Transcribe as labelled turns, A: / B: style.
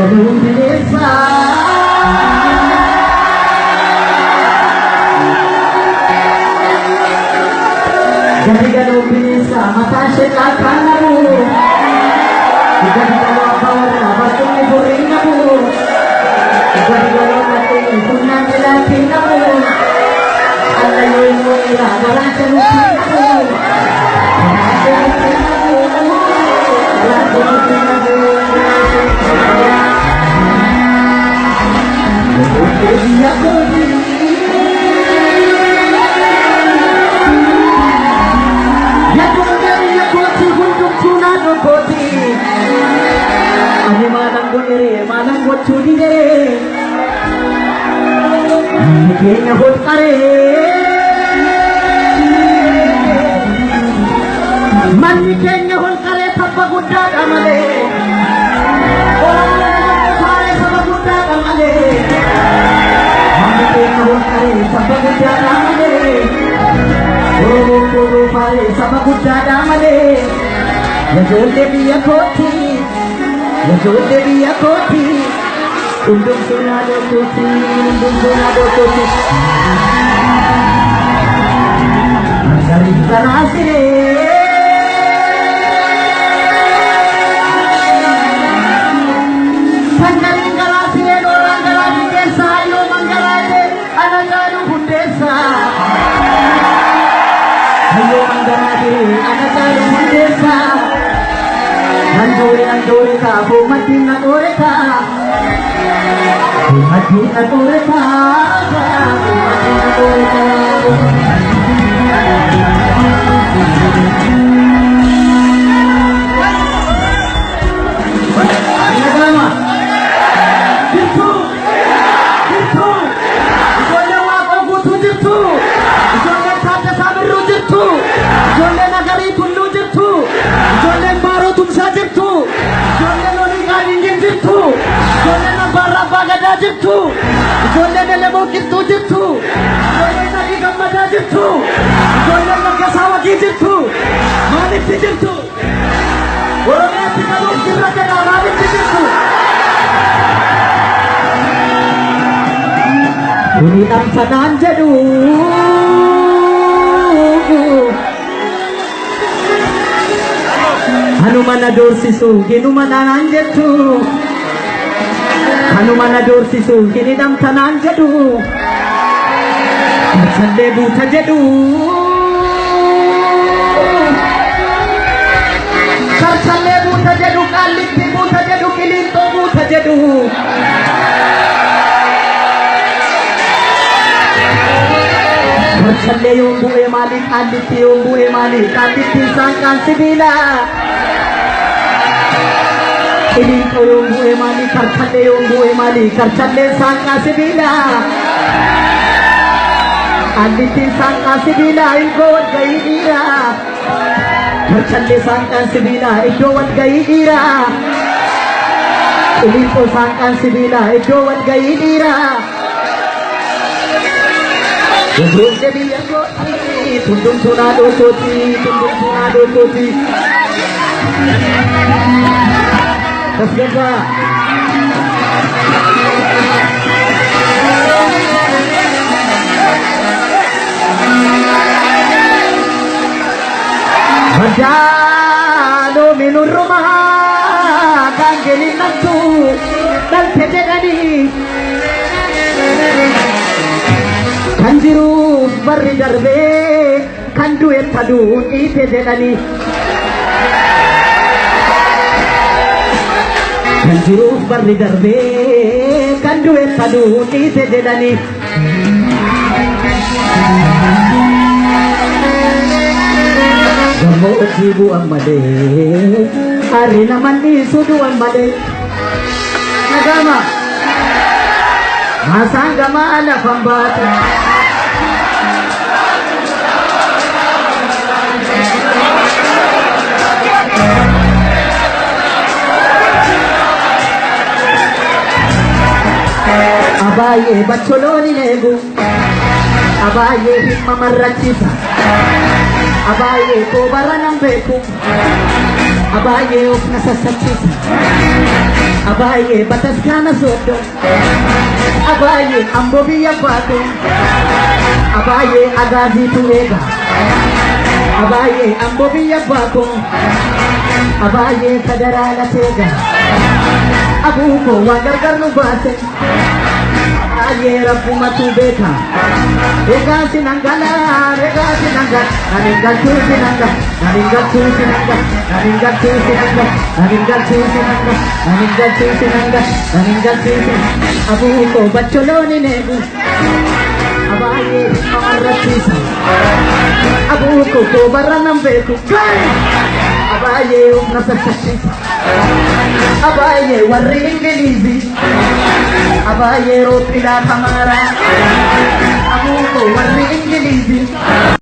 A: galuu bineensa gadi galuu bineensa mataa ishee qaaqqaan qabu gadi galuu abbaa warraa barcumni furrii qabu gadi galuu lattee funyaan jilaatiin qabu allayyoo immoo dhiiraa garaancha nutti qabu Kenya hot kare manni Kenya hot kare sabba gudda kamale kare sabba gudda kamale manni Kenya hot kare sabba gudda kamale koro kare sabba gudda kamale yajolle biya koti undum sunado koti Magari karasire Pandarin karasire orang karasi desa yo mangalade anagaru hundesa ayo mangalade anagaru hundesa andore ka bomatina dore ka Madina Turka, Madina Turka. Nagama. Jirtu. Ijoollee waaqoo guutuu jirtu. Ijoollee taata saabirruu jirtu. Ijoollee nagarii tulluu jirtu. Ijoollee baaroo tumsaa jirtu. Ijoollee lolii qaaliin jirtu. Ijoollee nabbaarraa abbaa gadaa jirtu. Ijoollee lelemoo qilxuu jirtu. Ijoollee nagii gammadaa jirtu. Ijoollee naggasaa wagii jirtu. Maalitti jirtu? Oromiyaatti qabuuf jirra jedhaa maalitti jirtu? Kuni dhamsanaan jedhu Hanuma na doorsisu ginuma naan jettu Hanuma na doorsisu gini dhamsanaan jedhu Karsallee buuta jedhu Karsallee buuta jedhu Qaallitti buuta jedhu Qiliinxoo buuta jedhu Karsallee yoon bu'ee maali Qaallitti yoon bu'ee maali Qaallitti saanqaan sibiila Qiliinxoo yoon bu'ee maali Karsallee yoon bu'ee maali Karsallee saanqaa sibiila Qaallitti saanqaa sibiila iddoo walgahii dhiira Karsallee saanqaan sibiila iddoo walgahii dhiira Qiliinxoo saanqaan sibiila iddoo walgahii dhiira Ijoollee biyya kooti tundum sunaadoo kooti Tasgabaa Manjaaloo minurrumaa gaangeliin namtu dhalte jedhanii Kan jiruuf barri darbee kan du'e taduun dhiite jedhanii Kan jiruuf barri darbee kan du'e taduun dhiite jedhanii Gammoojjii bu'an malee harri naman dhiisu du'an malee Nagama Maasaan gamaa lafan baata Abaay'ee bacholooni leegu Abaay'ee himma marrachisa Abaay'ee koobara nan beeku Abaay'ee of na sassachisa Abaye bataskana sodo. Abaye ambobi yabato. Abaye agazi tuega. Abaye ambobi yabato. Abaye federala tega. Abuko wagargar nubase. Abaye rafuma tubeka. Rega sinangala, rega sinangala. Naningal sinangala, naningal sinangala, naningal sinangala, naningal sinangala, naningal sinangala, naningal sinangala. Abuko bacholoni negu. Abaye amarratisa. Abuko ko baranam beku. Abaye unasakashisa. Abaye warri ingilizi. Abaye ropila kamara. Abuko warri ingilizi.